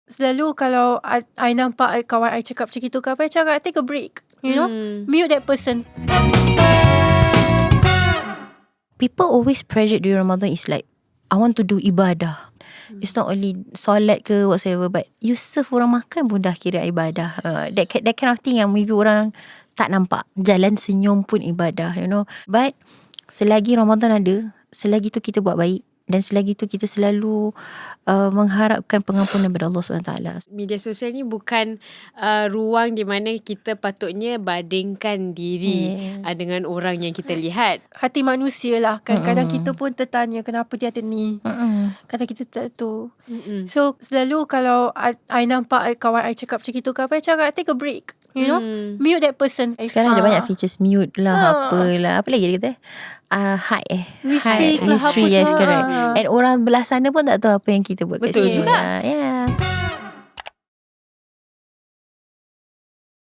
Selalu kalau I nampak kawan I cakap macam itu ke apa, I cakap take a break, mute that person. People always pressure during Ramadan is like, I want to do ibadah. It's not only solat ke whatsoever, but you serve orang makan pun dah kira ibadah. That kind of thing yang maybe orang tak nampak. Jalan senyum pun ibadah, But selagi Ramadan ada, selagi tu kita buat baik, dan selagi tu kita selalu mengharapkan pengampunan daripada Allah SWT. Media sosial ni bukan ruang di mana kita patutnya bandingkan diri dengan orang yang kita lihat. Hati manusia lah kan. Kadang kita pun tertanya kenapa dia ada ni. Kadang kita tak tahu. So selalu kalau I nampak kawan I cakap macam itu ke apa, I cakap take a break, mute that person. Sekarang ada banyak features, mute lah, apalah. Apa lagi dia kata? Hide Restrict lah, Restrict, yes, correct. And orang belah sana pun tak tahu apa yang kita buat. Betul juga. Yeah.